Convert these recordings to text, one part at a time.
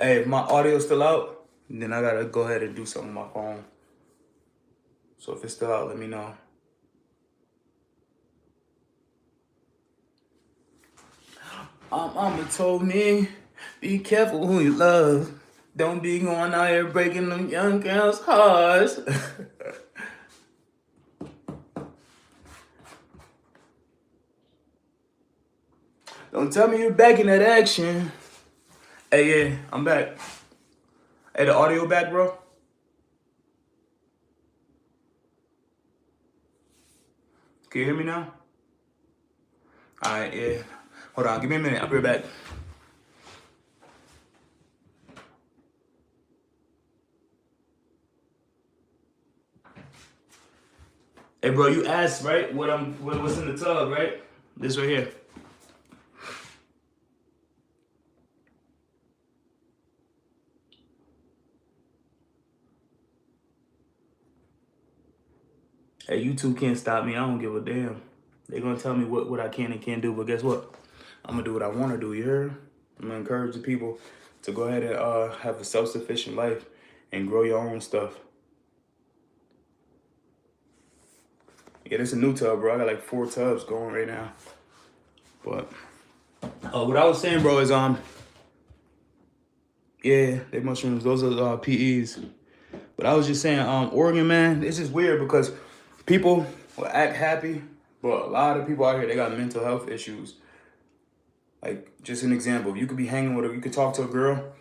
Hey, if my audio's still out, then I gotta go ahead and do something on my phone. So if it's still out, let me know. Mama told me, be careful who you love. Don't be going out here breaking them young girls' hearts. Don't tell me you're back in that action. Hey, yeah, I'm back. Hey, the audio back, bro? Can you hear me now? All right, yeah. Hold on, give me a minute. I'll be right back. Hey, bro, you asked, right? What's in the tub, right? This right here. Hey, YouTube can't stop me. I don't give a damn. They're gonna tell me what I can and can't do, but guess what? I'm gonna do what I wanna do, you heard? I'm gonna encourage the people to go ahead and have a self-sufficient life and grow your own stuff. Yeah, this is a new tub, bro. I got like 4 tubs going right now. But what I was saying, bro, is yeah, they mushrooms. Those are PEs. But I was just saying, Oregon, man, it's just weird because people will act happy, but a lot of people out here, they got mental health issues. Like, just an example, you could be hanging with you could talk to a girl,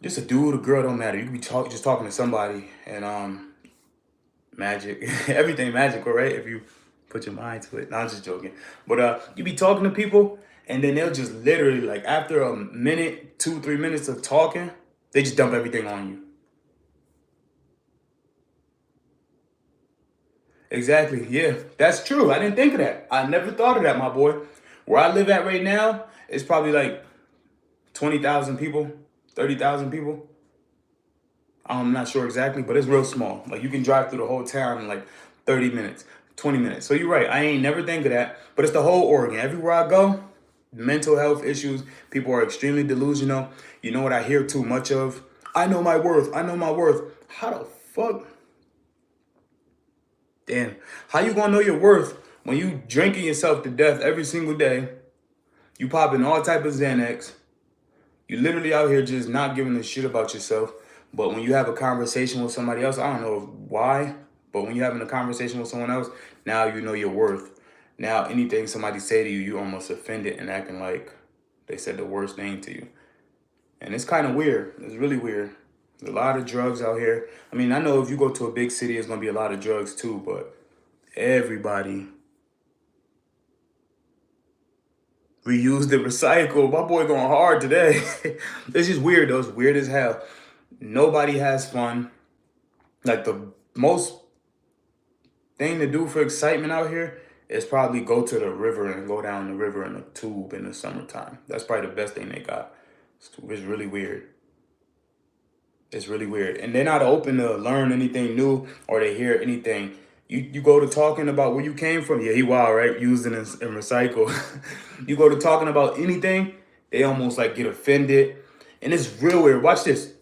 just a dude, a girl, don't matter. You could be just talking to somebody and magic, everything magical, right? If you put your mind to it. No, I'm just joking. But you be talking to people and then they'll just literally, like, after a minute, 2, 3 minutes of talking, they just dump everything on you. Exactly. Yeah, that's true. I didn't think of that. I never thought of that, my boy. Where I live at right now, it's probably like 20,000 people, 30,000 people. I'm not sure exactly, but it's real small. Like you can drive through the whole town in like 30 minutes, 20 minutes. So you're right. I ain't never think of that. But it's the whole Oregon. Everywhere I go, mental health issues. People are extremely delusional. You know what I hear too much of? I know my worth. I know my worth. How the fuck? Damn. How you gonna know your worth when you drinking yourself to death every single day? You popping all type of Xanax. You literally out here just not giving a shit about yourself. But when you have a conversation with somebody else, I don't know why, but when you're having a conversation with someone else, now you know your worth. Now anything somebody say to you, you almost offended and acting like they said the worst thing to you. And it's kind of weird. It's really weird. There's a lot of drugs out here. I mean, I know if you go to a big city, it's going to be a lot of drugs too, but everybody reused and recycled. My boy going hard today. It's just weird though. It's weird as hell. Nobody has fun. Like the most thing to do for excitement out here is probably go to the river and go down the river in a tube in the summertime. That's probably the best thing they got. It's really weird. It's really weird. And they're not open to learn anything new or to hear anything. You go to talking about where you came from. Yeah, he wild, right? Using and recycle. You go to talking about anything, they almost like get offended. And it's real weird. Watch this.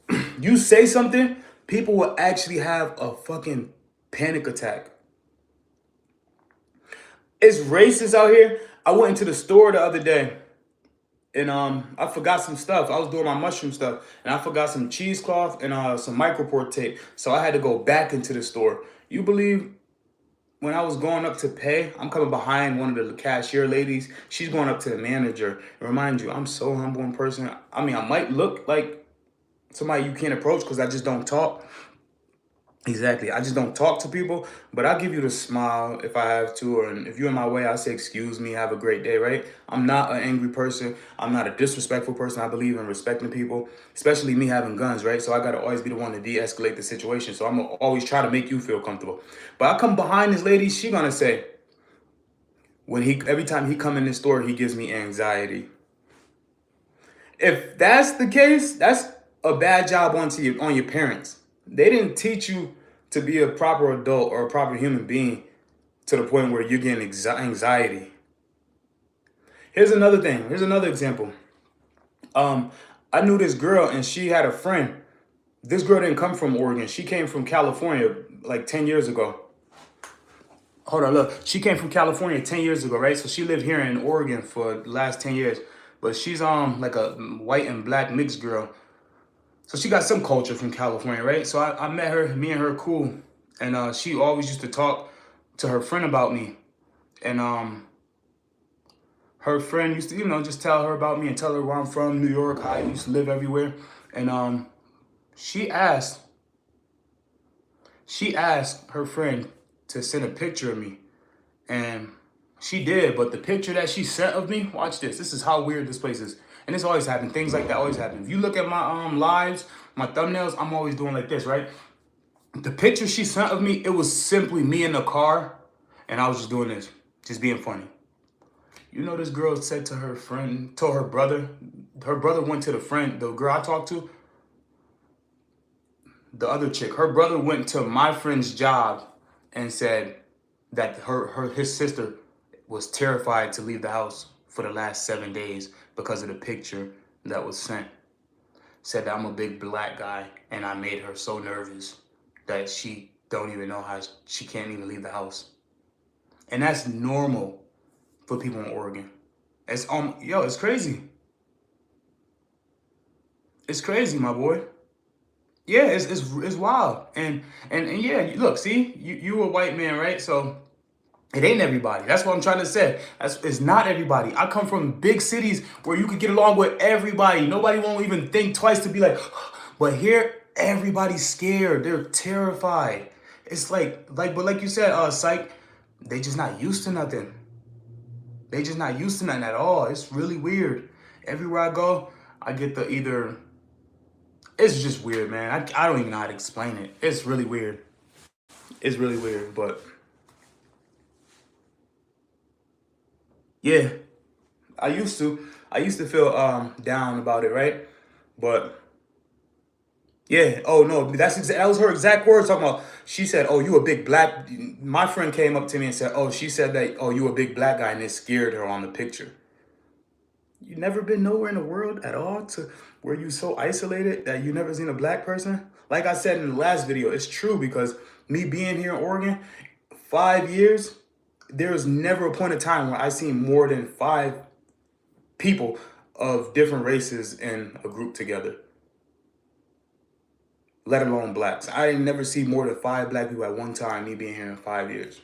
You say something, people will actually have a fucking panic attack. It's racist out here. I went into the store the other day and I forgot some stuff. I was doing my mushroom stuff and I forgot some cheesecloth and some micropore tape. So I had to go back into the store. You believe when I was going up to pay, I'm coming behind one of the cashier ladies. She's going up to the manager. Remind you, I'm so humble in person. I mean, I might look like somebody you can't approach because I just don't talk. Exactly. I just don't talk to people, but I'll give you the smile if I have to, or if you're in my way, I'll say, excuse me, have a great day, right? I'm not an angry person. I'm not a disrespectful person. I believe in respecting people, especially me having guns, right? So I got to always be the one to de-escalate the situation. So I'm going to always try to make you feel comfortable. But I come behind this lady, she going to say, every time he come in this store, he gives me anxiety. If that's the case, that's a bad job on your parents. They didn't teach you to be a proper adult or a proper human being to the point where you're getting anxiety. Here's another thing. Here's another example. I knew this girl and she had a friend. This girl didn't come from Oregon. She came from California like 10 years ago. Hold on, look. She came from California 10 years ago, right? So she lived here in Oregon for the last 10 years. But she's like a white and black mixed girl. So she got some culture from California, right? So I met her, me and her cool. And she always used to talk to her friend about me. And her friend used to, just tell her about me and tell her where I'm from, New York, how I used to live everywhere. And she asked her friend to send a picture of me. And she did, but the picture that she sent of me, watch this. This is how weird this place is. And this always happens. Things like that always happen. If you look at my lives, my thumbnails, I'm always doing like this, right? The picture she sent of me, it was simply me in the car, and I was just doing this, just being funny. You know, this girl said to her friend, told her brother went to the girl I talked to, the other chick, her brother went to my friend's job and said that his sister was terrified to leave the house for the last 7 days because of the picture that was sent. Said that I'm a big black guy and I made her so nervous that she don't even know how she can't even leave the house. And that's normal for people in Oregon. It's it's crazy. It's crazy, my boy. Yeah, it's wild. And yeah, look, see, you a white man, right? So it ain't everybody. That's what I'm trying to say. It's not everybody. I come from big cities where you could get along with everybody. Nobody won't even think twice to be like, but here everybody's scared. They're terrified. It's but like you said, psych, they just not used to nothing. They just not used to nothing at all. It's really weird. Everywhere I go, I get it's just weird, man. I don't even know how to explain it. It's really weird. It's really weird, but yeah, I used to feel down about it, right? But yeah, oh no, that was her exact words talking about. She said, "Oh, you a big black." My friend came up to me and said, "Oh, she said that. Oh, you a big black guy," and it scared her on the picture. You never been nowhere in the world at all to where you so isolated that you never seen a black person? Like I said in the last video, it's true because me being here in Oregon, 5 years, there was never a point of time where I seen more than 5 people of different races in a group together, let alone blacks. I didn't never see more than 5 black people at one time, me being here in 5 years.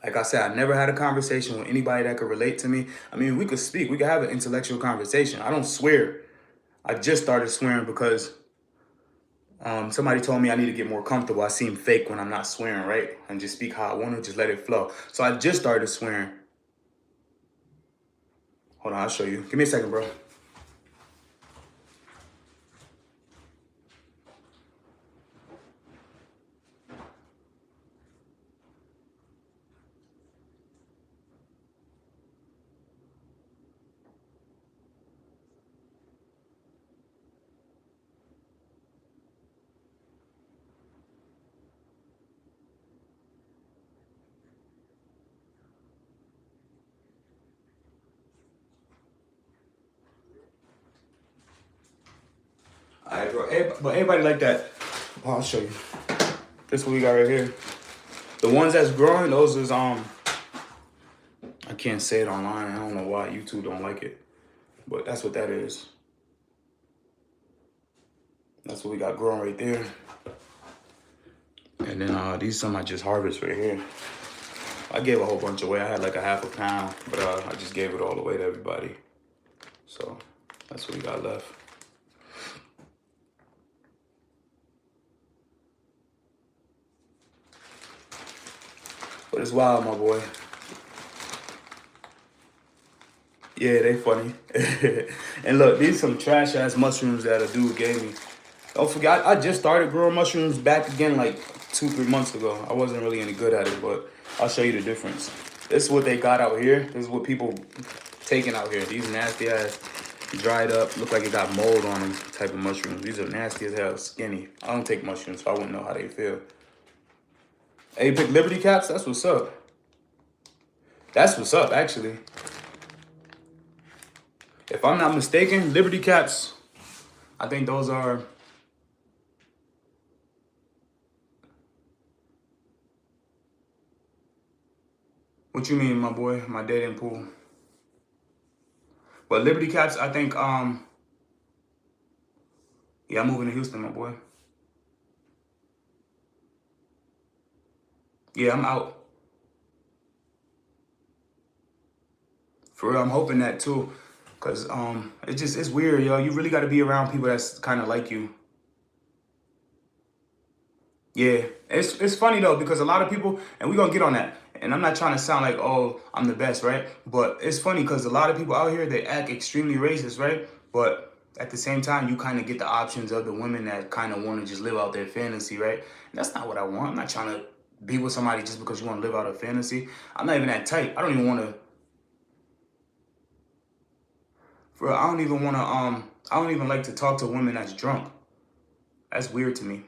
Like I said, I never had a conversation with anybody that could relate to me. I mean, we could speak. We could have an intellectual conversation. I don't swear. I just started swearing because somebody told me I need to get more comfortable. I seem fake when I'm not swearing, right? And just speak how I want to, just let it flow. So I just started swearing. Hold on, I'll show you. Give me a second, bro. All right, bro. But everybody like that. Oh, I'll show you. This is what we got right here. The ones that's growing, those is I can't say it online. I don't know why YouTube don't like it, but that's what that is. That's what we got growing right there. And then these some I just harvest right here. I gave a whole bunch away. I had like a half a pound, but I just gave it all away to everybody. So that's what we got left. But it's wild, my boy. Yeah, they funny. And look, these some trash ass mushrooms that a dude gave me. Don't forget, I just started growing mushrooms back again like 2-3 months ago. I wasn't really any good at it, but I'll show you the difference. This is what they got out here. This is what people taking out here. These nasty ass, dried up, look like it got mold on them type of mushrooms. These are nasty as hell, skinny. I don't take mushrooms, so I wouldn't know how they feel. Hey, you pick Liberty Caps? That's what's up. That's what's up, actually. If I'm not mistaken, Liberty Caps I think those are. What you mean, my boy? My dating pool. But Liberty Caps, I think. Yeah, I'm moving to Houston, my boy. Yeah, I'm out. For real, I'm hoping that too. Cause it's weird, yo. You really gotta be around people that's kinda like you. Yeah. It's funny though, because a lot of people, and we're gonna get on that. And I'm not trying to sound like, oh, I'm the best, right? But it's funny because a lot of people out here, they act extremely racist, right? But at the same time, you kind of get the options of the women that kind of want to just live out their fantasy, right? And that's not what I want. I'm not trying to be with somebody just because you want to live out a fantasy. I'm not even that tight. I don't even want to. For I don't even want to. I don't even like to talk to women that's drunk. That's weird to me.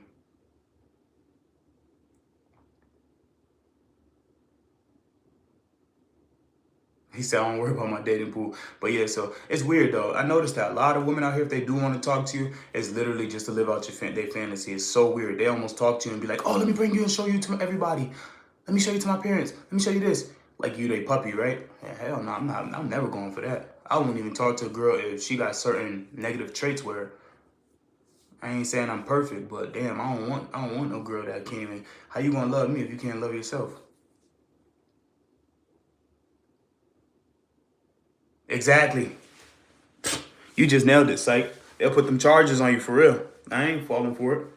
He said, I don't worry about my dating pool. But yeah, so it's weird though. I noticed that a lot of women out here, if they do want to talk to you, it's literally just to live out their fantasy. It's so weird. They almost talk to you and be like, oh, let me bring you and show you to everybody. Let me show you to my parents. Let me show you this. Like you, they puppy, right? Yeah, hell no, I'm never going for that. I wouldn't even talk to a girl if she got certain negative traits where I ain't saying I'm perfect, but damn, I don't want no girl that can't even. How you gonna love me if you can't love yourself? Exactly. You just nailed it, psych. They'll put them charges on you for real. I ain't falling for it.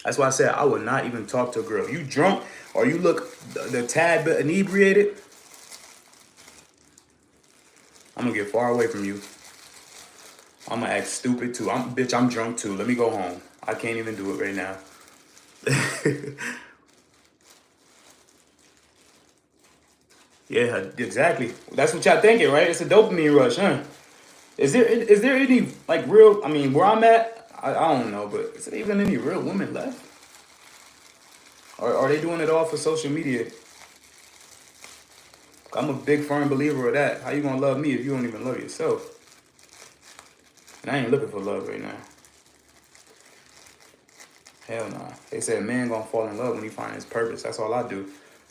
That's why I said I would not even talk to a girl. If you drunk or you look the tad bit inebriated, I'm gonna get far away from you. I'm gonna act stupid too. I'm drunk too. Let me go home. I can't even do it right now. Yeah, exactly. That's what y'all thinking, right? It's a dopamine rush, huh? Is there any like real? I mean, where I'm at, I don't know, but is there even any real women left? Or are they doing it all for social media? I'm a big firm believer of that. How you gonna love me if you don't even love yourself? And I ain't looking for love right now. Hell no. They said a man gonna fall in love when he finds his purpose. That's all I do.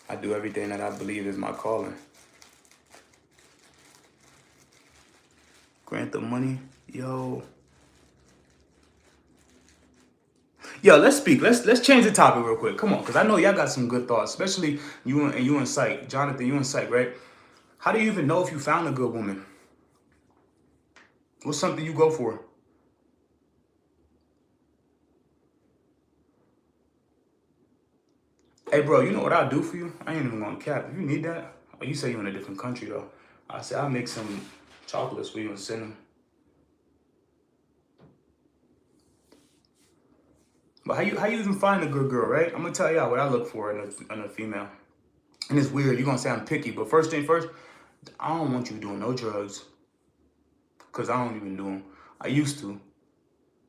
I do everything that I believe is my calling. Grant the money, yo. Yo, let's speak. Let's change the topic real quick. Come on, because I know y'all got some good thoughts, especially you and Psych. Jonathan, you and Psych, right? How do you even know if you found a good woman? What's something you go for? Hey, bro, you know what I'll do for you? I ain't even gonna cap. If you need that, oh, you say you in a different country though. I say I'll make some chocolates for you and send them. But how you even find a good girl, right? I'm gonna tell y'all what I look for in a female. And it's weird. You're gonna say I'm picky, but first thing first, I don't want you doing no drugs, cause I don't even do them. I used to,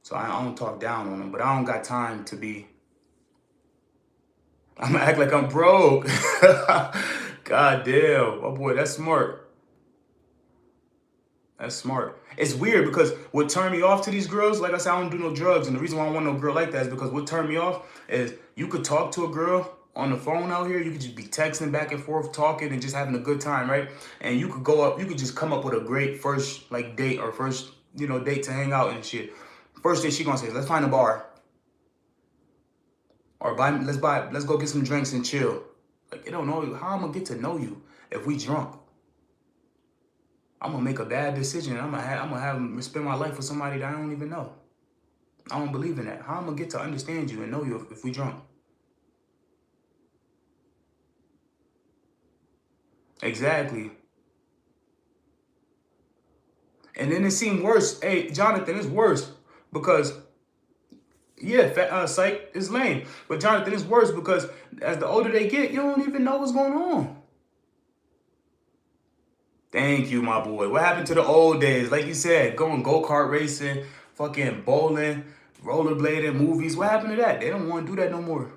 so I don't talk down on them. But I don't got time to be. I'm gonna act like I'm broke. God damn, my boy, that's smart. That's smart. It's weird because what turned me off to these girls, like I said, I don't do no drugs. And the reason why I want no girl like that is because what turned me off is you could talk to a girl on the phone out here. You could just be texting back and forth, talking and just having a good time, right? And you could go up, you could just come up with a great first like date or first, date to hang out and shit. First thing she gonna say is, let's find a bar. Or let's go get some drinks and chill. Like, you don't know how I'm gonna get to know you if we drunk. I'm gonna make a bad decision. I'm gonna have spend my life with somebody that I don't even know. I don't believe in that. How I'm gonna get to understand you and know you if we drunk? Exactly. And then it seemed worse. Hey, Jonathan, it's worse because yeah, psych is lame. But Jonathan, it's worse because as the older they get, you don't even know what's going on. Thank you, my boy. What happened to the old days? Like you said, going go-kart racing, fucking bowling, rollerblading, movies. What happened to that? They don't want to do that no more.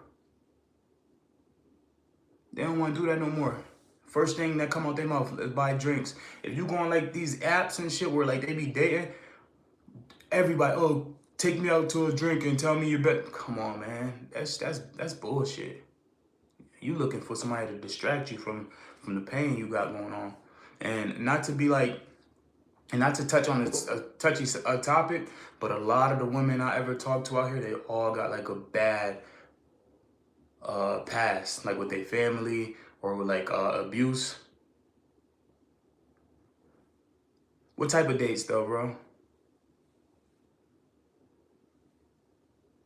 They don't want to do that no more. First thing that come out their mouth is buy drinks. If you go on like these apps and shit where like they be dating, everybody, oh, take me out to a drink and tell me you're better. Come on, man. That's bullshit. You looking for somebody to distract you from the pain you got going on. And not to be like, and not to touch on a touchy topic, but a lot of the women I ever talked to out here, they all got like a bad past, like with their family or with like abuse. What type of dates though, bro?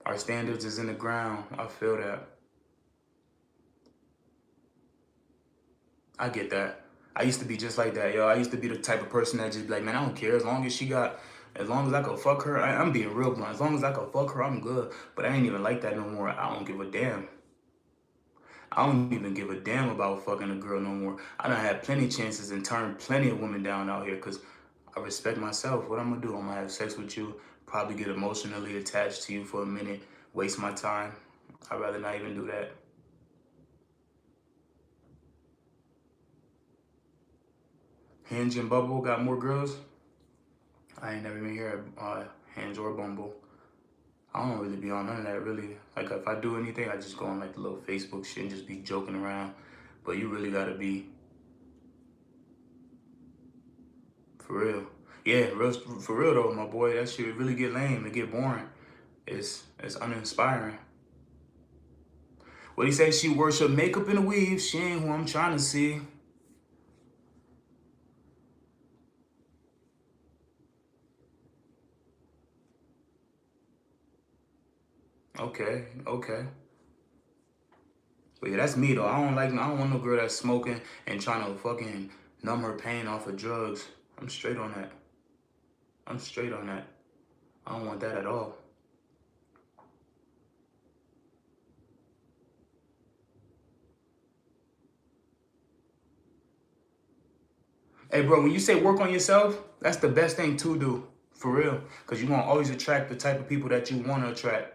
Our standards is in the ground. I feel that. I get that. I used to be just like that, yo. I used to be the type of person that just be like, man, I don't care. As long as she got, as long as I could fuck her, I'm being real blunt. As long as I could fuck her, I'm good. But I ain't even like that no more. I don't give a damn. I don't even give a damn about fucking a girl no more. I done had plenty chances and turned plenty of women down out here because I respect myself. What I'm gonna do? I'm gonna have sex with you, probably get emotionally attached to you for a minute, waste my time. I'd rather not even do that. Hinge and Bumble got more girls. I ain't never even hear Hinge or Bumble. I don't really be on none of that, really. Like, if I do anything, I just go on, like, the little Facebook shit and just be joking around. But you really gotta be, for real. Yeah, for real, though, my boy. That shit really get lame. It get boring. It's uninspiring. What he say? She worship makeup and a weave. She ain't who I'm trying to see. Okay, okay. But yeah, that's me though. I don't want no girl that's smoking and trying to fucking numb her pain off of drugs. I'm straight on that. I'm straight on that. I don't want that at all. Hey bro, when you say work on yourself, that's the best thing to do. For real. Cause you're gonna always attract the type of people that you wanna attract.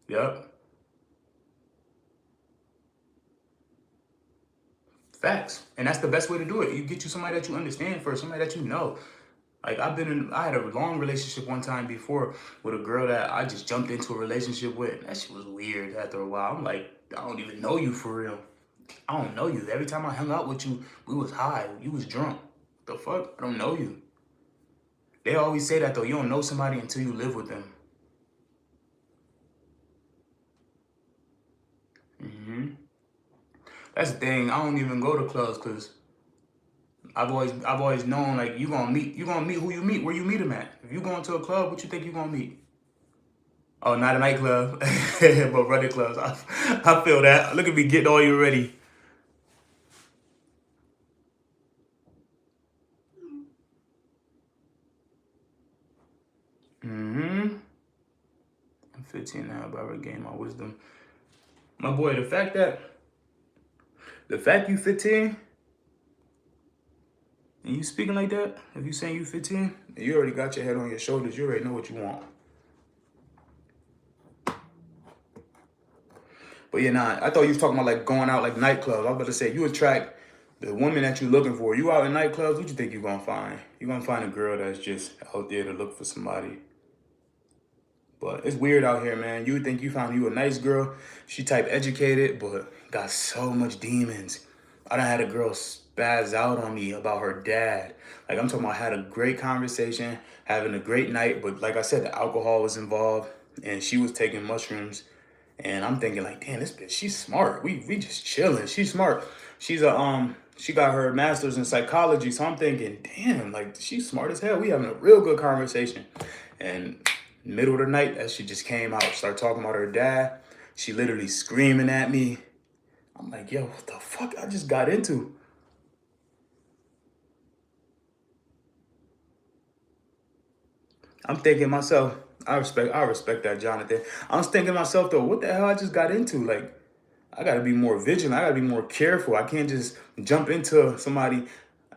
Yep. Facts. And that's the best way to do it. You get you somebody that you understand first, somebody that you know. Like I had a long relationship one time before with a girl that I just jumped into a relationship with. That shit was weird after a while. I'm like, I don't even know you for real. I don't know you. Every time I hung out with you, we was high. You was drunk. The fuck? I don't know you. They always say that though. You don't know somebody until you live with them. That's the thing. I don't even go to clubs because I've always known like you gonna meet who you meet where you meet them at. If you going to a club, what you think you gonna meet? Oh, not a nightclub, but running clubs. I feel that. Look at me getting all you ready. I'm 15 now, but I regained my wisdom. My boy, the fact you 15 and you speaking like that, if you saying you 15, you already got your head on your shoulders. You already know what you want. But yeah, nah, I thought you was talking about like going out like nightclubs. I was about to say you attract the woman that you looking for. You out in nightclubs, what you think you gonna find? You gonna find a girl that's just out there to look for somebody. But it's weird out here, man. You would think you found you a nice girl. She type educated, but got so much demons. I done had a girl spaz out on me about her dad. Like I'm talking about had a great conversation, having a great night, but like I said, the alcohol was involved and she was taking mushrooms. And I'm thinking like, damn, this bitch, she's smart. We just chilling. She's smart. She got her master's in psychology. So I'm thinking, damn, like she's smart as hell. We having a real good conversation. And middle of the night, that she just came out, started talking about her dad. She literally screaming at me. I'm like, yo, what the fuck I just got into? I'm thinking myself, I respect that, Jonathan. I was thinking myself though, what the hell I just got into? Like, I gotta be more vigilant. I gotta be more careful. I can't just jump into somebody.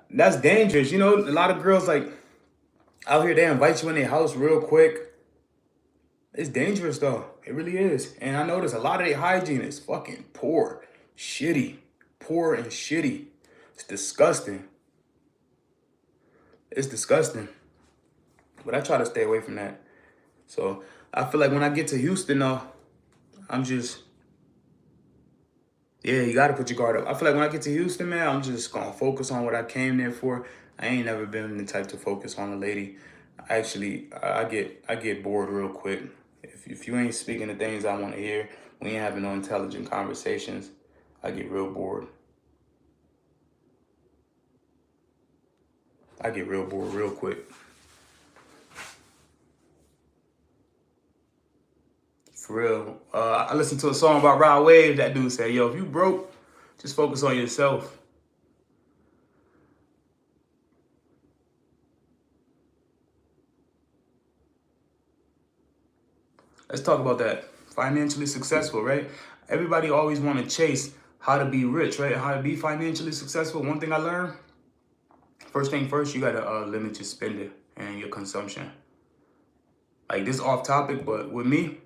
That's dangerous. You know, a lot of girls like out here, they invite you in their house real quick. It's dangerous though. It really is. And I notice a lot of their hygiene is fucking poor, shitty, poor and shitty. It's disgusting. It's disgusting. But I try to stay away from that. So I feel like when I get to Houston, though, I'm just, yeah, you got to put your guard up. I feel like when I get to Houston, man, I'm just going to focus on what I came there for. I ain't never been the type to focus on a lady. Actually, I get bored real quick. If you ain't speaking the things I want to hear, we ain't having no intelligent conversations, I get real bored. I get real bored real quick. For real. I listened to a song about Rod Wave. That dude said, yo, if you broke, just focus on yourself. Let's talk about that. Financially successful, right? Everybody always want to chase how to be rich, right? How to be financially successful. One thing I learned, first thing first, you got to limit your spending and your consumption. Like, this off topic, but with me,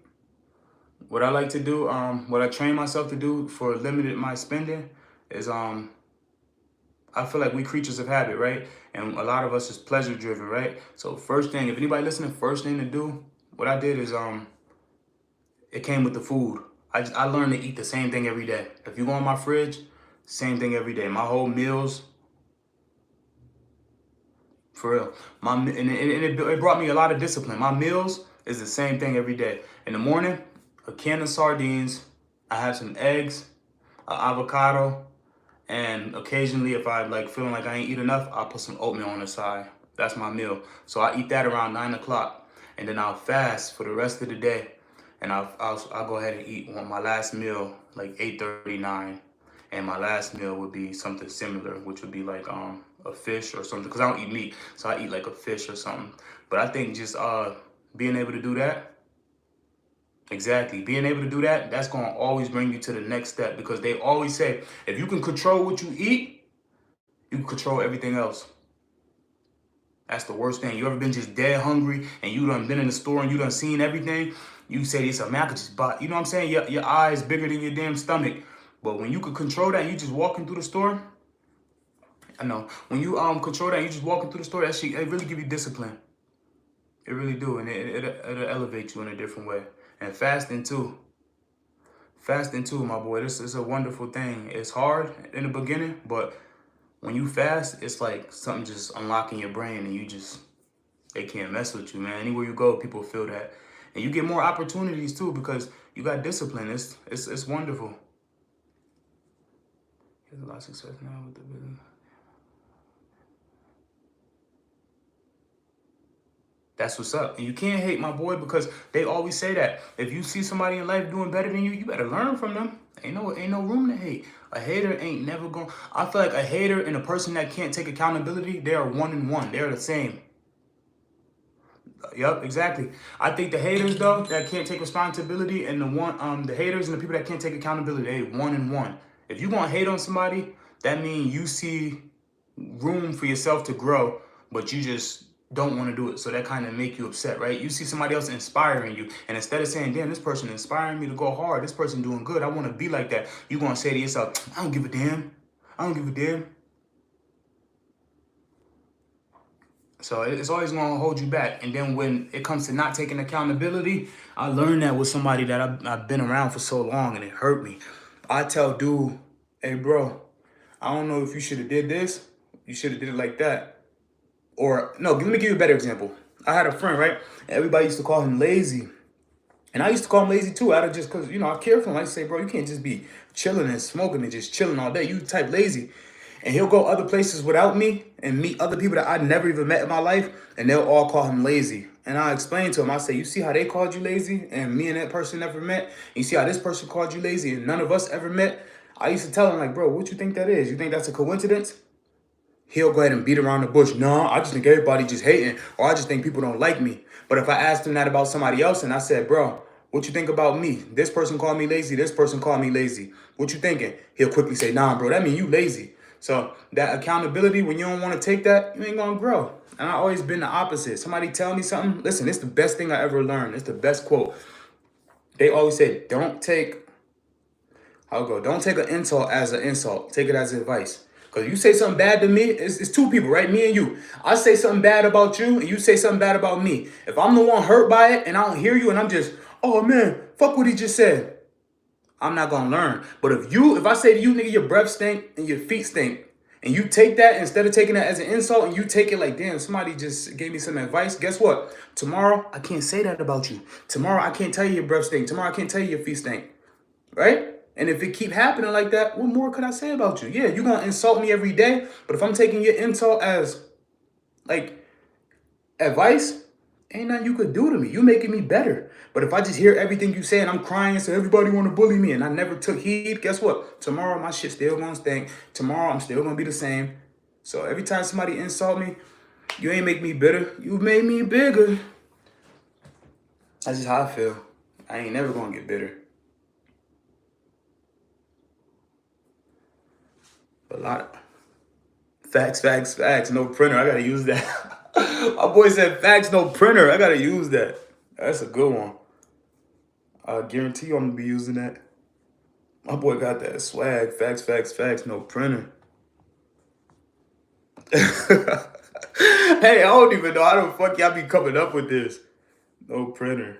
what I like to do, what I train myself to do for limited my spending is I feel like we creatures of habit, right? And a lot of us is pleasure driven, right? So first thing, if anybody listening, first thing to do, what I did is it came with the food. I learned to eat the same thing every day. If you go in my fridge, same thing every day. My whole meals, for real. It brought me a lot of discipline. My meals is the same thing every day. In the morning, a can of sardines. I have some eggs, an avocado, and occasionally, if I like feeling like I ain't eat enough, I'll put some oatmeal on the side. That's my meal. So I eat that around 9 o'clock, and then I'll fast for the rest of the day, and I'll go ahead and eat my last meal like 8:39, and my last meal would be something similar, which would be like a fish or something, because I don't eat meat, so I eat like a fish or something. But I think just being able to do that. Exactly. Being able to do that, that's going to always bring you to the next step, because they always say, if you can control what you eat, you can control everything else. That's the worst thing. You ever been just dead hungry and you done been in the store and you done seen everything? You say this, man, I could just buy, you know what I'm saying? Your eye is bigger than your damn stomach. But when you could control that and you just walking through the store, I know. When you control that and you just walking through the store, that shit, it really give you discipline. It really do. And it'll elevate you in a different way. And fasting too. Fasting too, my boy. This is a wonderful thing. It's hard in the beginning, but when you fast, it's like something just unlocking your brain, and they can't mess with you, man. Anywhere you go, people feel that. And you get more opportunities too, because you got discipline. It's wonderful. There's a lot of success now with the business. That's what's up. And you can't hate, my boy, because they always say that. If you see somebody in life doing better than you, you better learn from them. Ain't no room to hate. A hater ain't never going. I feel like a hater and a person that can't take accountability, they are one and one. They're the same. Yep, exactly. I think the haters though that can't take responsibility, and the haters and the people that can't take accountability, they one and one. If you gonna hate on somebody, that means you see room for yourself to grow, but you just don't want to do it. So that kind of make you upset, right? You see somebody else inspiring you, and instead of saying, damn, this person inspiring me to go hard, this person doing good, I want to be like that, you're going to say to yourself, I don't give a damn. I don't give a damn. So it's always going to hold you back. And then when it comes to not taking accountability, I learned that with somebody that I've been around for so long, and it hurt me. I tell dude, hey, bro, I don't know if you should have did this. You should have did it like that. Or, no, let me give you a better example. I had a friend, right? Everybody used to call him lazy. And I used to call him lazy too, out of just because, I care for him. I used to say, bro, you can't just be chilling and smoking and just chilling all day. You type lazy. And he'll go other places without me and meet other people that I never even met in my life, and they'll all call him lazy. And I explained to him, I say, you see how they called you lazy and me and that person never met? You see how this person called you lazy and none of us ever met? I used to tell him, like, bro, what you think that is? You think that's a coincidence? He'll go ahead and beat around the bush. No, I just think everybody just hating, or I just think people don't like me. But if I asked him that about somebody else and I said, bro, what you think about me? This person called me lazy. This person called me lazy. What you thinking? He'll quickly say, nah, bro, that mean you lazy. So that accountability, when you don't want to take that, you ain't going to grow. And I always been the opposite. Somebody tell me something. Listen, it's the best thing I ever learned. It's the best quote. They always say, don't take an insult as an insult. Take it as advice. Because you say something bad to me, it's two people, right? Me and you. I say something bad about you, and you say something bad about me. If I'm the one hurt by it, and I don't hear you, and I'm just, oh man, fuck what he just said, I'm not gonna learn. But if I say to you, nigga, your breath stink and your feet stink, and you take that instead of taking that as an insult, and you take it like, damn, somebody just gave me some advice. Guess what? Tomorrow I can't say that about you. Tomorrow I can't tell you your breath stink. Tomorrow I can't tell you your feet stink. Right? And if it keep happening like that, what more could I say about you? Yeah, you're gonna insult me every day, but if I'm taking your insult as like advice, ain't nothing you could do to me. You making me better. But if I just hear everything you say and I'm crying and say everybody want to bully me and I never took heed, guess what? Tomorrow my shit still gonna stink. Tomorrow I'm still gonna be the same. So every time somebody insult me, you ain't make me bitter. You made me bigger. That's just how I feel. I ain't never gonna get bitter. A lot. Facts, facts, facts. No printer. I gotta use that. My boy said facts, no printer. I gotta use that. That's a good one. I guarantee you I'm gonna be using that. My boy got that swag. Facts, facts, facts, no printer. Hey, I don't even know how the fuck y'all be coming up with this. No printer.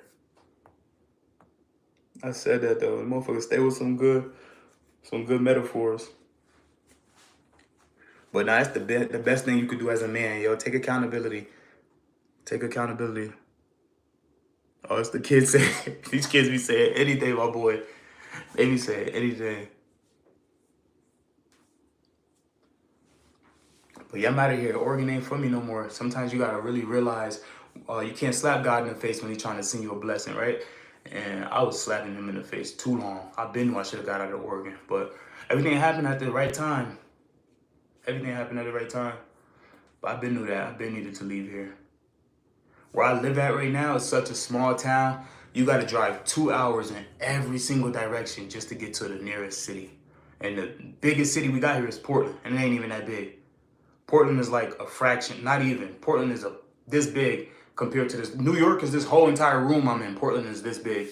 I said that though. The motherfucker stay with some good metaphors. But nah, it's the best thing you could do as a man, yo. Take accountability. Take accountability. Oh, it's the kids saying, these kids be saying anything, my boy. They be saying anything. But yeah, I'm out of here. Oregon ain't for me no more. Sometimes you gotta really realize you can't slap God in the face when he's trying to send you a blessing, right? And I was slapping him in the face too long. I been knew I should have got out of Oregon. But everything happened at the right time. Everything happened at the right time. But I been knew that. I been needed to leave here. Where I live at right now is such a small town. You got to drive 2 hours in every single direction just to get to the nearest city. And the biggest city we got here is Portland, and it ain't even that big. Portland is like a fraction, not even. Portland is this big compared to this. New York is this whole entire room I'm in. Portland is this big.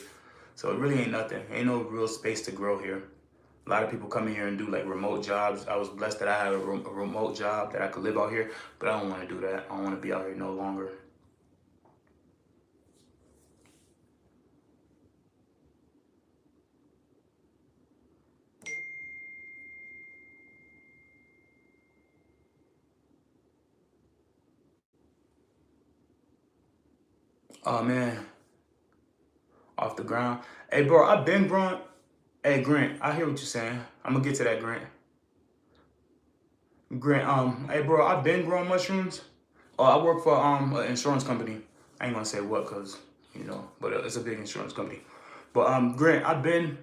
So it really ain't nothing. Ain't no real space to grow here. A lot of people come in here and do like remote jobs. I was blessed that I had a remote job that I could live out here, but I don't want to do that. I don't want to be out here no longer. Oh man, off the ground. Hey bro, I've been growing. Hey Grant, I hear what you're saying. I'm gonna get to that, Grant. Grant, hey bro, I've been growing mushrooms. I work for an insurance company. I ain't gonna say what, cause but it's a big insurance company. But Grant, Grant,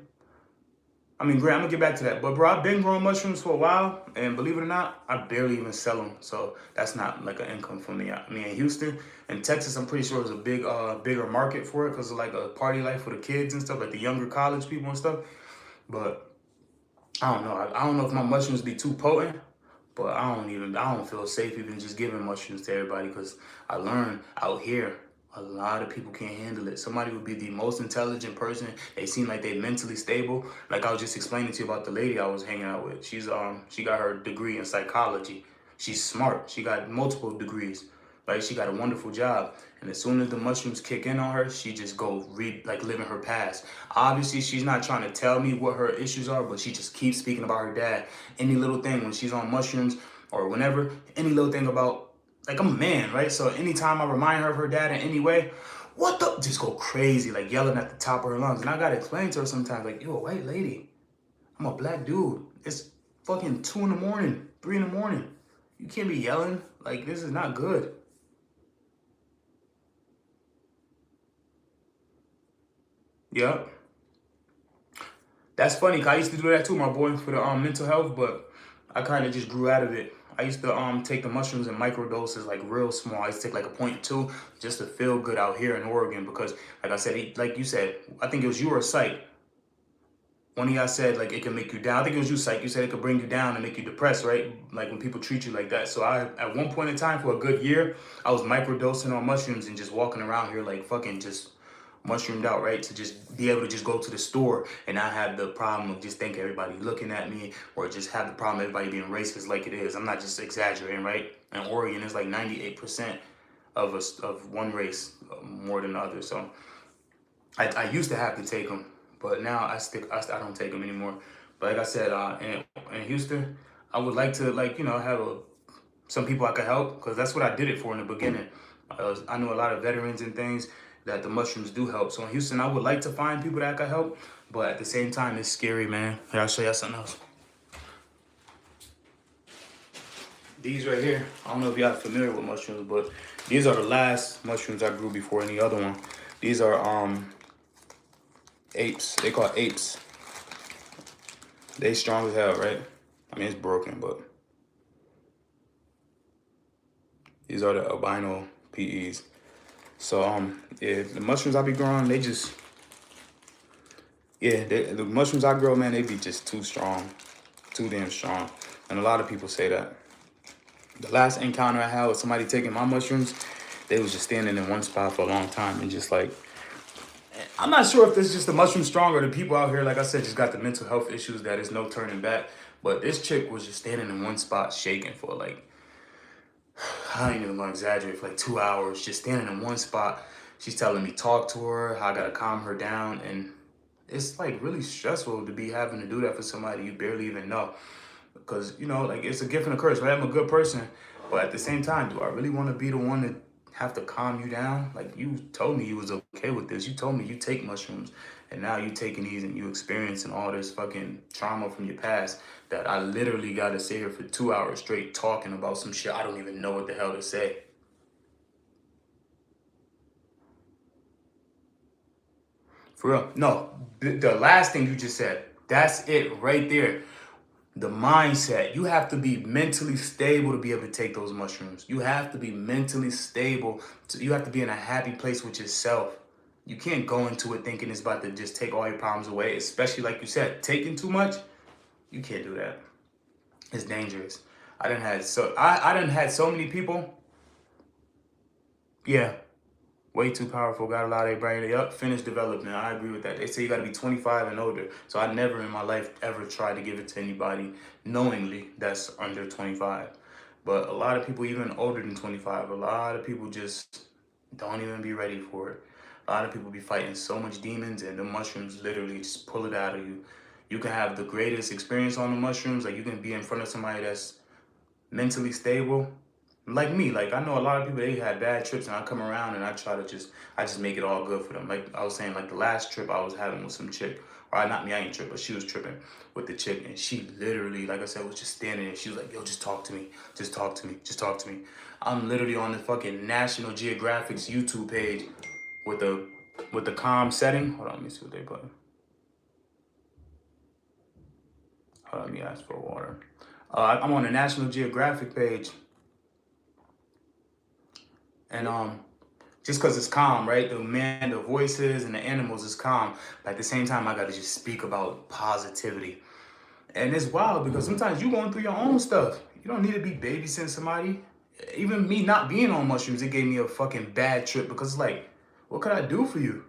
I'm gonna get back to that. But bro, I've been growing mushrooms for a while, and believe it or not, I barely even sell them. So that's not like an income for me. I mean, in Houston and Texas, I'm pretty sure there's a bigger market for it because of like a party life for the kids and stuff, like the younger college people and stuff. But I don't know. I don't know if my mushrooms be too potent, but I don't feel safe even just giving mushrooms to everybody because I learned out here a lot of people can't handle it. Somebody would be the most intelligent person. They seem like they mentally stable. Like I was just explaining to you about the lady I was hanging out with. She got her degree in psychology. She's smart. She got multiple degrees. Like she got a wonderful job. And as soon as the mushrooms kick in on her, she just go living her past. Obviously, she's not trying to tell me what her issues are, but she just keeps speaking about her dad. Any little thing when she's on mushrooms or whenever, any little thing about, like I'm a man, right? So anytime I remind her of her dad in any way, what the, just go crazy, like yelling at the top of her lungs. And I gotta explain to her sometimes, like, you a white lady. I'm a black dude. It's fucking 2 in the morning, 3 in the morning. You can't be yelling. Like, this is not good. Yep. That's funny, 'cause I used to do that too, my boy, for the mental health, but I kind of just grew out of it. I used to take the mushrooms in micro doses, like real small. I used to take like a 0.2 just to feel good out here in Oregon because, like I said, like you said, I think it was you or Psych. One of y'all said like it can make you down. I think it was you, Psych. You said it could bring you down and make you depressed, right? Like when people treat you like that. So at one point in time for a good year, I was microdosing on mushrooms and just walking around here like fucking just mushroomed out, right? To just be able to just go to the store and not have the problem of just think everybody looking at me, or just have the problem of everybody being racist like it is. I'm not just exaggerating, right? In Oregon, it's like 98% of us of one race more than the other. So I used to have to take them, but now I don't take them anymore. But like I said, in Houston, I would like to have some people I could help, because that's what I did it for in the beginning. I know a lot of veterans and things that the mushrooms do help. So in Houston, I would like to find people that could help, but at the same time, it's scary, man. Here, I'll show y'all something else. These right here, I don't know if y'all familiar with mushrooms, but these are the last mushrooms I grew before any other one. These are apes. They call apes. They strong as hell, right? I mean, it's broken, but these are the albino PEs. So yeah, the mushrooms I be growing, they just the mushrooms I grow, man, they be just too strong, too damn strong, and a lot of people say that. The last encounter I had with somebody taking my mushrooms, they was just standing in one spot for a long time and just like, I'm not sure if this is just the mushroom strong or the people out here, like I said, just got the mental health issues that is no turning back. But this chick was just standing in one spot shaking for like, I ain't even gonna exaggerate, for like 2 hours, just standing in one spot. She's telling me talk to her, how I gotta calm her down, and it's like really stressful to be having to do that for somebody you barely even know. Because, like, it's a gift and a curse, right? I'm a good person, but at the same time, do I really want to be the one to have to calm you down? Like, you told me you was okay with this. You told me you take mushrooms, and now you taking these and you experiencing all this fucking trauma from your past that I literally got to sit here for 2 hours straight talking about some shit I don't even know what the hell to say. For real. No, the last thing you just said, that's it right there. The mindset. You have to be mentally stable to be able to take those mushrooms. You have to be mentally stable. You have to be in a happy place with yourself. You can't go into it thinking it's about to just take all your problems away, especially like you said, taking too much. You can't do that. It's dangerous. I done had so many people. Yeah, way too powerful. Got a lot of their brain. Up, finished development. I agree with that. They say you got to be 25 and older. So I never in my life ever tried to give it to anybody knowingly that's under 25. But a lot of people even older than 25, a lot of people just don't even be ready for it. A lot of people be fighting so much demons, and the mushrooms literally just pull it out of you. You can have the greatest experience on the mushrooms. Like, you can be in front of somebody that's mentally stable, like me. Like, I know a lot of people, they had bad trips, and I come around and I just make it all good for them. Like I was saying, like the last trip I was having with some chick, or not me, I ain't trip, but she was tripping with the chick, and she literally, like I said, was just standing there. She was like, yo, just talk to me, just talk to me, just talk to me. I'm literally on the fucking National Geographic's YouTube page with the calm setting. Hold on, let me see what they put. Hold on, let me ask for water. I'm on the National Geographic page, and just because it's calm, right? The voices and the animals is calm. But at the same time, I gotta just speak about positivity. And it's wild because sometimes you going through your own stuff. You don't need to be babysitting somebody. Even me not being on mushrooms, it gave me a fucking bad trip, because it's like, what could I do for you?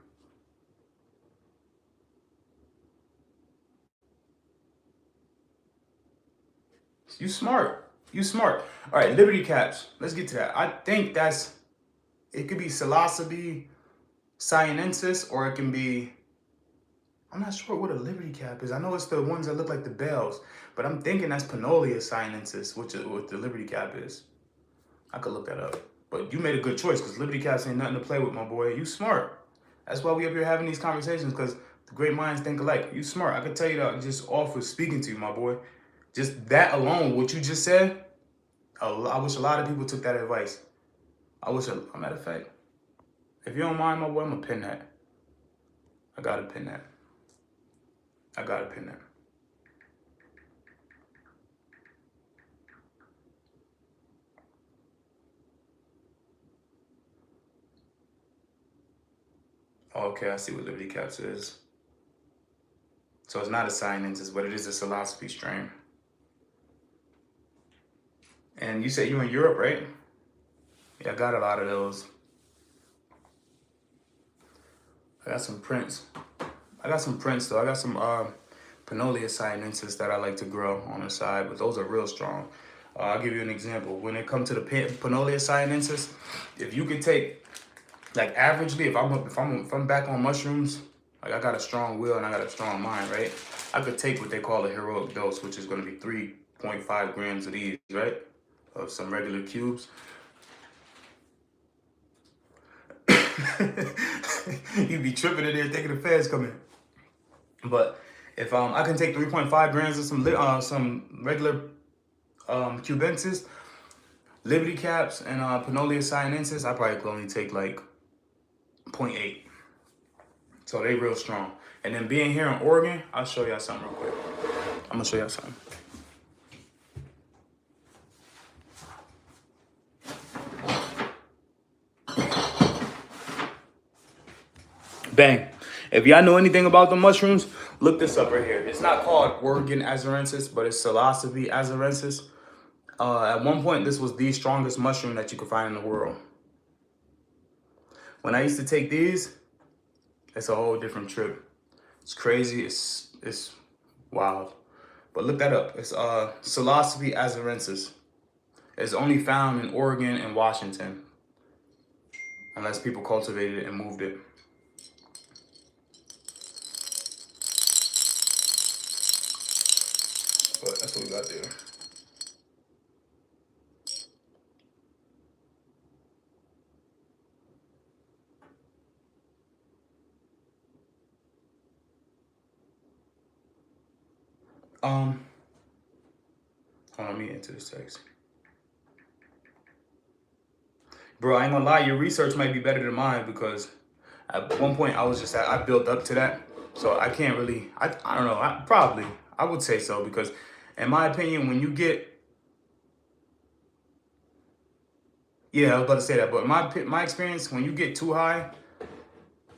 You smart. You smart. All right, Liberty Caps. Let's get to that. I think it could be Psilocybe sinensis, or it can be, I'm not sure what a Liberty Cap is. I know it's the ones that look like the bells, but I'm thinking that's Panolia sinensis, which is what the Liberty Cap is. I could look that up. But you made a good choice, because Liberty Caps ain't nothing to play with, my boy. You smart. That's why we up here having these conversations, because the great minds think alike. You smart. I could tell you that just off of speaking to you, my boy. Just that alone, what you just said, I wish a lot of people took that advice. Matter of fact, if you don't mind, my boy, I'm going to pin that. I got to pin that. I got to pin that. Okay, I see what Liberty Caps is. So it's not a sinensis, but it is a Psilocybe strain. And you said you in Europe, right? Yeah, I got a lot of those. I got some Prince. I got some Prince though. I got some Panolia sinensis that I like to grow on the side, but those are real strong. I'll give you an example. When it comes to the Panolia sinensis, if you could take, like, averagely, if I'm back on mushrooms, like, I got a strong will and I got a strong mind, right? I could take what they call a heroic dose, which is going to be 3.5 grams of these, right? Of some regular cubes. You'd be tripping in there thinking the feds coming. But if I can take 3.5 grams of some regular cubensis, Liberty caps, and Panolia sinensis, I probably could only take like 0.8. So they real strong. And then being here in Oregon, I'll show y'all something real quick. I'm gonna show y'all something. Bang. If y'all know anything about the mushrooms, look this up right here. It's not called Oregon azarensis, but it's Psilocybe azarensis. At one point, this was the strongest mushroom that you could find in the world. When I used to take these, it's a whole different trip. It's crazy. It's wild. But look that up. It's Psilocybe azarensis. It's only found in Oregon and Washington, unless people cultivated it and moved it. But that's what we got there. Hold on, let me enter this text. Bro, I ain't gonna lie, your research might be better than mine because at one point I built up to that. So I can't really, I don't know, I would say so because in my opinion, when you get, yeah, I was about to say that, but my experience, when you get too high,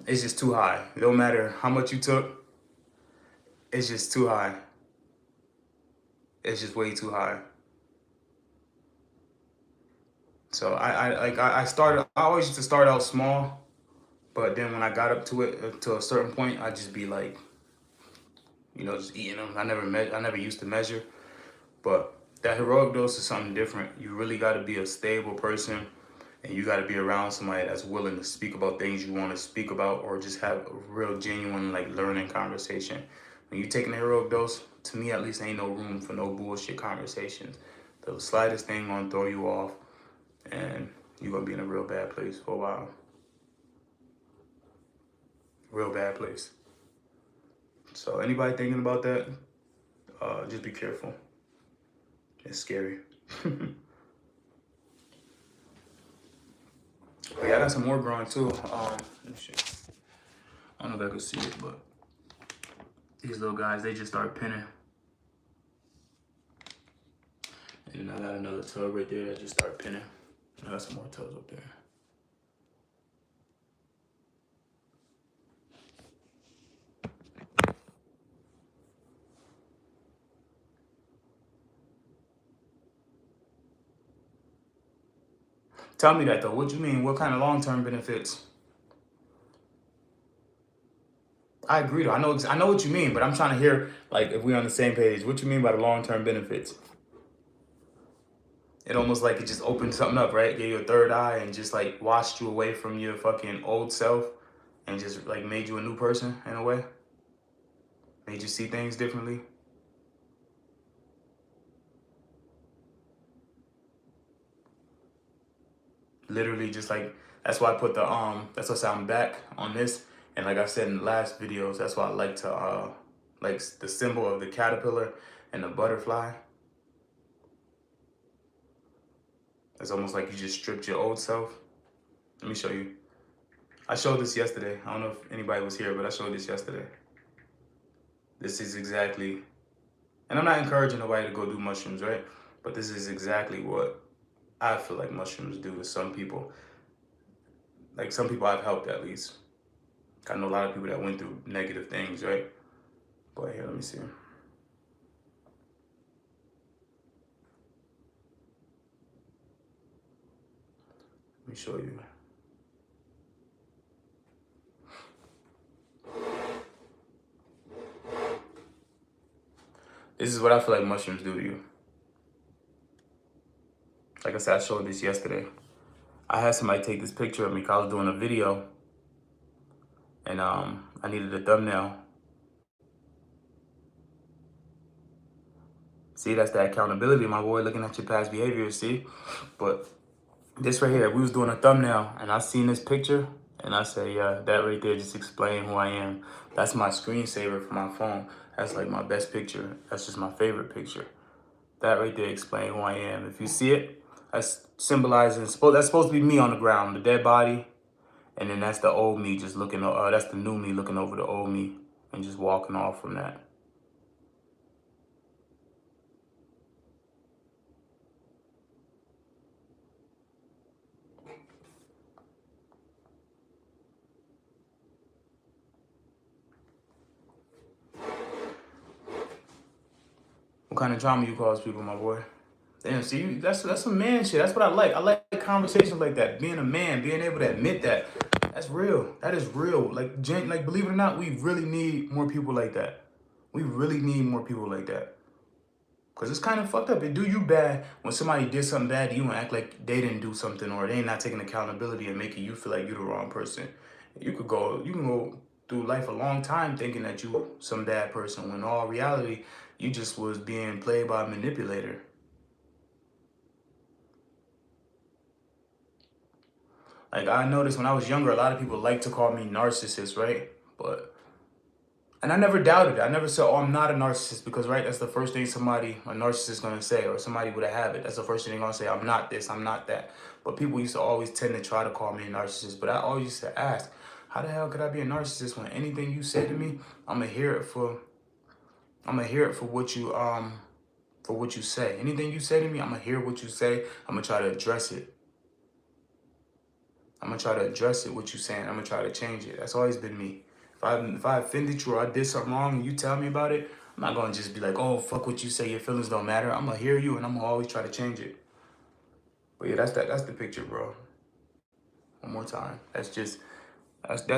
it's just too high. It don't matter how much you took, it's just too high. It's just way too high. So I always used to start out small, but then when I got up to it to a certain point, I just be like, just eating them. I never used to measure, but that heroic dose is something different. You really got to be a stable person, and you got to be around somebody that's willing to speak about things you want to speak about, or just have a real genuine like learning conversation. When you taking a heroic dose, to me at least, ain't no room for no bullshit conversations. The slightest thing gonna throw you off, and you're gonna be in a real bad place for a while. Real bad place. So anybody thinking about that, just be careful. It's scary. But yeah, I got some more growing too. Let me see. I don't know if I can see it, but these little guys, they just start pinning. And I got another tub right there that just started pinning. I got some more tubs up there. Tell me that though. What you mean? What kind of long-term benefits? I agree though. I know what you mean, but I'm trying to hear like if we're on the same page. What you mean by the long-term benefits? It almost like it just opened something up, right? Gave you a third eye and just like washed you away from your fucking old self and just like made you a new person in a way. Made you see things differently. Literally just like, that's why I put that's why I'm back on this. And like I said in the last videos, that's why I like to, like the symbol of the caterpillar and the butterfly. It's almost like you just stripped your old self. Let me show you. I showed this yesterday. I don't know if anybody was here, but I showed this yesterday. This is exactly, and I'm not encouraging nobody to go do mushrooms, right? But this is exactly what I feel like mushrooms do to some people. Like some people I've helped at least. I know a lot of people that went through negative things, right? But here, let me see. Let me show you. This is what I feel like mushrooms do to you. Like I said, I showed this yesterday. I had somebody take this picture of me because I was doing a video, and I needed a thumbnail. See, that's the accountability, my boy, looking at your past behavior, see? But this right here, we was doing a thumbnail, and I seen this picture, and I said, yeah, that right there just explain who I am. That's my screensaver for my phone. That's like my best picture. That's just my favorite picture. That right there explain who I am. If you see it, that's symbolizing, that's supposed to be me on the ground, the dead body. And then that's the old me just looking, that's the new me looking over the old me and just walking off from that. What kind of trauma you cause people, my boy? Damn, see, that's some man shit. That's what I like. I like conversations like that. Being a man, being able to admit that. That's real. That is real. Like, believe it or not, we really need more people like that. We really need more people like that. Because it's kind of fucked up. It do you bad when somebody did something bad to you and act like they didn't do something, or they not taking accountability and making you feel like you're the wrong person. You can go through life a long time thinking that you some bad person, when in all reality, you just was being played by a manipulator. Like, I noticed when I was younger, a lot of people like to call me narcissist, right? And I never doubted it. I never said, oh, I'm not a narcissist, because, right, that's the first thing a narcissist is going to say, or somebody with a habit. That's the first thing they're going to say, I'm not this, I'm not that. But people used to always tend to try to call me a narcissist. But I always used to ask, how the hell could I be a narcissist when anything you say to me, I'm going to hear it for what you say. Anything you say to me, I'm going to hear what you say. I'm going to try to address it. What you're saying. I'm going to try to change it. That's always been me. If I offended you or I did something wrong and you tell me about it, I'm not going to just be like, oh, fuck what you say. Your feelings don't matter. I'm going to hear you and I'm going to always try to change it. But yeah, that's the picture, bro. One more time. That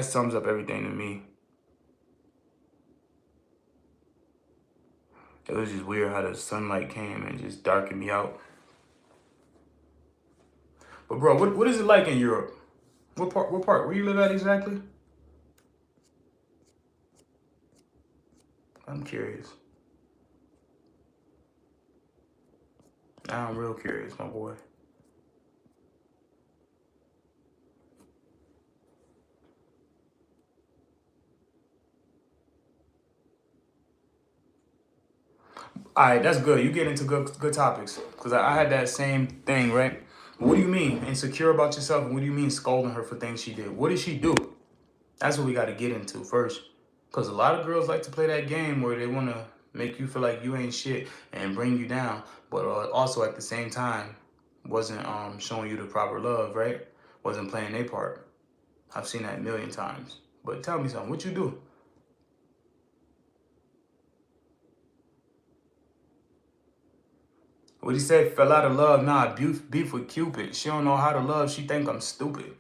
sums up everything to me. It was just weird how the sunlight came and just darkened me out. But bro, what is it like in Europe? What part? Where you live at exactly? I'm curious. Now I'm real curious, my boy. All right, that's good. You get into good topics, because I had that same thing, right? What do you mean insecure about yourself? And what do you mean scolding her for things she did? What did she do? That's what we got to get into first, because a lot of girls like to play that game where they want to make you feel like you ain't shit and bring you down, but also at the same time wasn't showing you the proper love, right? Wasn't playing their part. I've seen that a million times. But tell me something. What you do? What he said, fell out of love. Nah, beef with Cupid. She don't know how to love. She think I'm stupid.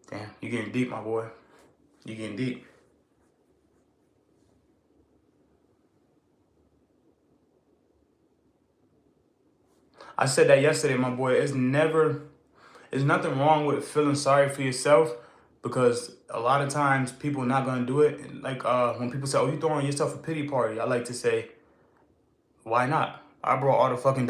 Damn, you getting deep, my boy. You getting deep. I said that yesterday, my boy. There's nothing wrong with feeling sorry for yourself, because a lot of times people are not gonna do it. Like when people say, "Oh, you throwing yourself a pity party," I like to say, "Why not?" I brought all the fucking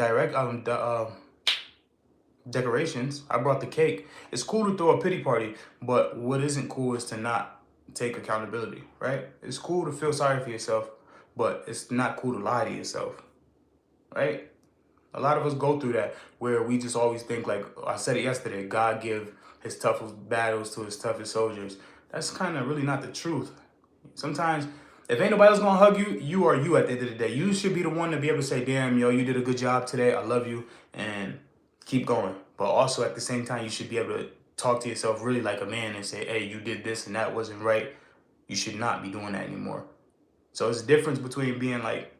decorations. I brought the cake. It's cool to throw a pity party, but what isn't cool is to not take accountability, right? It's cool to feel sorry for yourself, but it's not cool to lie to yourself, right? A lot of us go through that, where we just always think, like I said it yesterday, God give his toughest battles to his toughest soldiers. That's kind of really not the truth. Sometimes, if ain't nobody else gonna hug you, you are you at the end of the day. You should be the one to be able to say, damn, yo, you did a good job today. I love you, and keep going. But also at the same time, you should be able to talk to yourself really like a man and say, hey, you did this and that wasn't right. You should not be doing that anymore. So it's a difference between being like,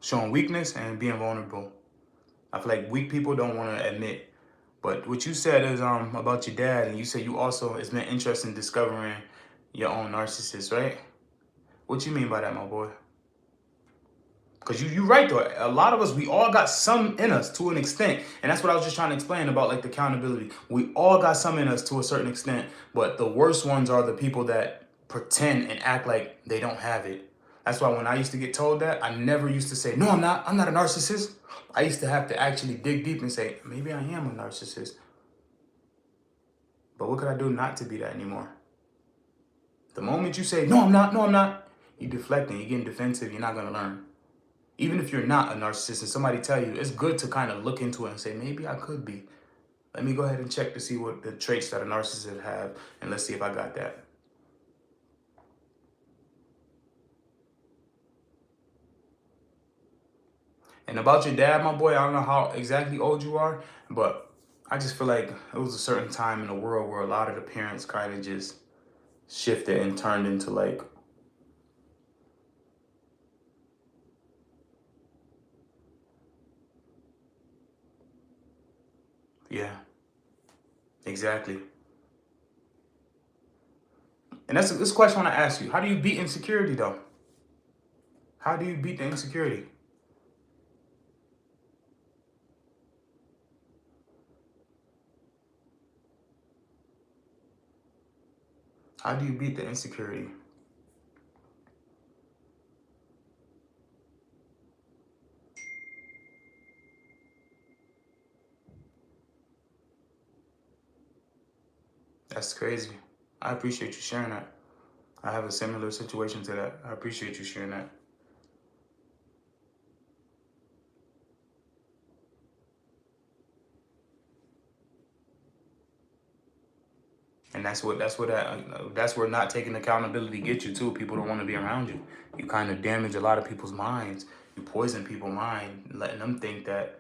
showing weakness and being vulnerable. I feel like weak people don't want to admit. But what you said is about your dad, and you said you also it's been interesting discovering your own narcissist, right? What you mean by that, my boy? Because you right though. A lot of us, we all got some in us to an extent. And that's what I was just trying to explain about like the accountability. We all got some in us to a certain extent, but the worst ones are the people that pretend and act like they don't have it. That's why when I used to get told that, I never used to say, no, I'm not. I'm not a narcissist. I used to have to actually dig deep and say, maybe I am a narcissist. But what could I do not to be that anymore? The moment you say, no, I'm not, no, I'm not, you're deflecting, you're getting defensive, you're not going to learn. Even if you're not a narcissist and somebody tell you, it's good to kind of look into it and say, maybe I could be. Let me go ahead and check to see what the traits that a narcissist have, and let's see if I got that. And about your dad, my boy, I don't know how exactly old you are, but I just feel like it was a certain time in the world where a lot of the parents kind of just shifted and turned into like, yeah, exactly. And that's this question I want to ask you. How do you beat insecurity though? How do you beat the insecurity? How do you beat the insecurity? That's crazy. I appreciate you sharing that. I have a similar situation to that. I appreciate you sharing that. And that's where not taking accountability gets you too. People don't want to be around you. You kind of damage a lot of people's minds. You poison people's mind, letting them think that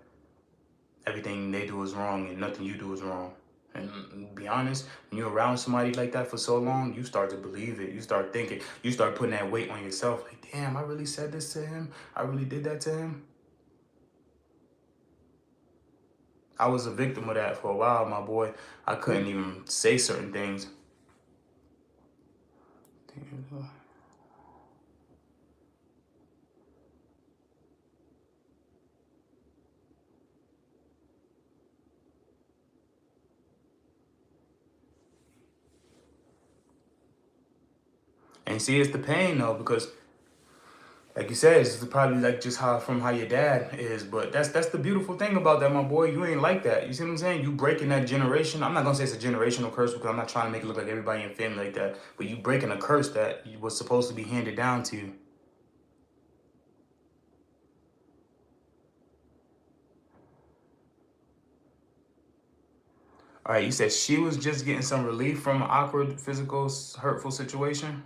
everything they do is wrong and nothing you do is wrong. And be honest, when you're around somebody like that for so long, you start to believe it. You start thinking, you start putting that weight on yourself. Like, damn, I really said this to him. I really did that to him. I was a victim of that for a while, my boy. I couldn't even say certain things. And see, it's the pain though, because like you said, it's probably like just how your dad is. But that's the beautiful thing about that, my boy. You ain't like that. You see what I'm saying? You breaking that generation. I'm not gonna say it's a generational curse because I'm not trying to make it look like everybody in your family like that. But you breaking a curse that was supposed to be handed down to you. All right, you said she was just getting some relief from an awkward, physical, hurtful situation.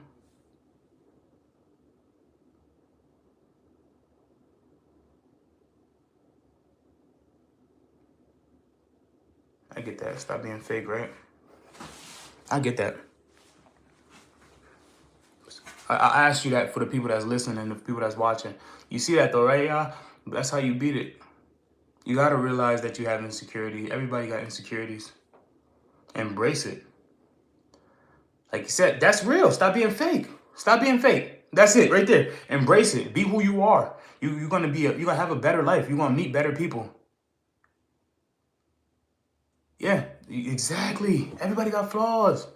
I get that. Stop being fake, right? I get that. I asked you that for the people that's listening and the people that's watching. You see that though, right, y'all? That's how you beat it. You gotta realize that you have insecurity. Everybody got insecurities. Embrace it. Like you said, that's real. Stop being fake. Stop being fake. That's it right there. Embrace it. Be who you are. You're gonna you're gonna have a better life. You're gonna meet better people. Yeah, exactly. Everybody got flaws.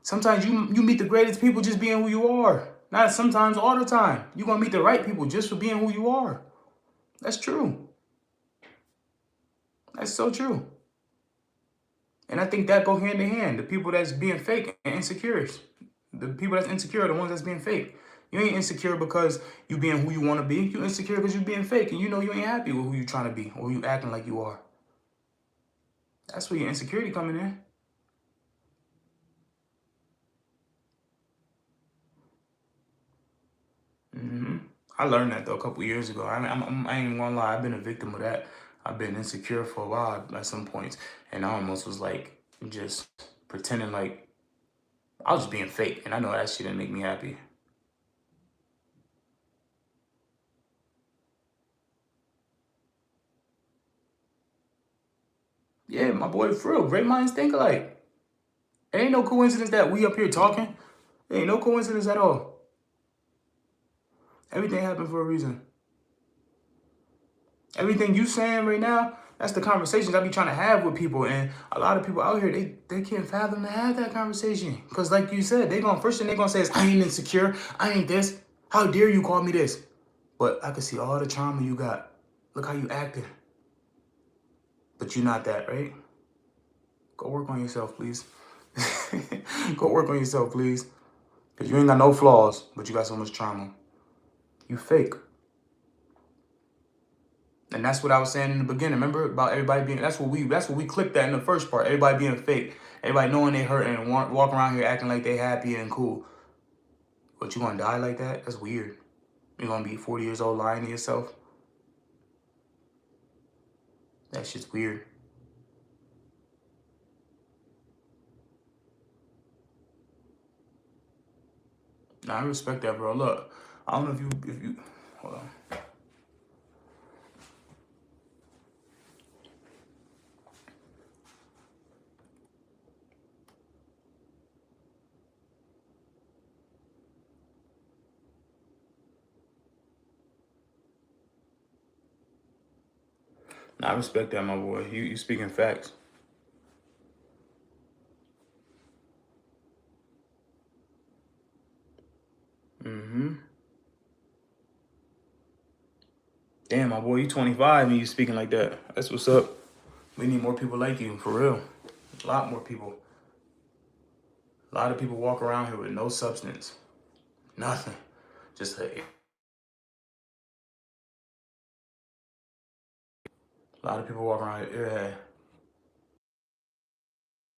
Sometimes you meet the greatest people just being who you are. Not sometimes, all the time. You're gonna meet the right people just for being who you are. That's true. That's so true. And I think that go hand in hand. The people that's being fake and insecure. The people that's insecure are the ones that's being fake. You ain't insecure because you being who you want to be. You insecure because you being fake and you know you ain't happy with who you trying to be or who you acting like you are. That's where your insecurity coming in. I learned that though a couple years ago. I ain't gonna lie. I've been a victim of that. I've been insecure for a while at some points, and I almost was like just pretending like I was just being fake, and I know that shit didn't make me happy. Yeah, my boy, for real. Great minds think alike. It ain't no coincidence that we up here talking. It ain't no coincidence at all. Everything happened for a reason. Everything you saying right now, that's the conversations I be trying to have with people. And a lot of people out here, they can't fathom to have that conversation. Because like you said, first thing they gonna say is, I ain't insecure. I ain't this. How dare you call me this? But I can see all the trauma you got. Look how you acting. But you're not that, right? Go work on yourself, please. Go work on yourself, please. Because you ain't got no flaws, but you got so much trauma. You fake. And that's what I was saying in the beginning. Remember about everybody being, that's what we clicked at in the first part. Everybody being fake. Everybody knowing they hurt and walking around here acting like they happy and cool. But you gonna die like that? That's weird. You're gonna be 40 years old lying to yourself? That shit's weird. Nah, I respect that, bro. Look, I don't know if you, hold on. Nah, I respect that, my boy. You speaking facts. Mm-hmm. Damn, my boy, you 25 and you speaking like that. That's what's up. We need more people like you, for real. A lot more people. A lot of people walk around here with no substance. Nothing. Just a lot of people walk around here. Yeah.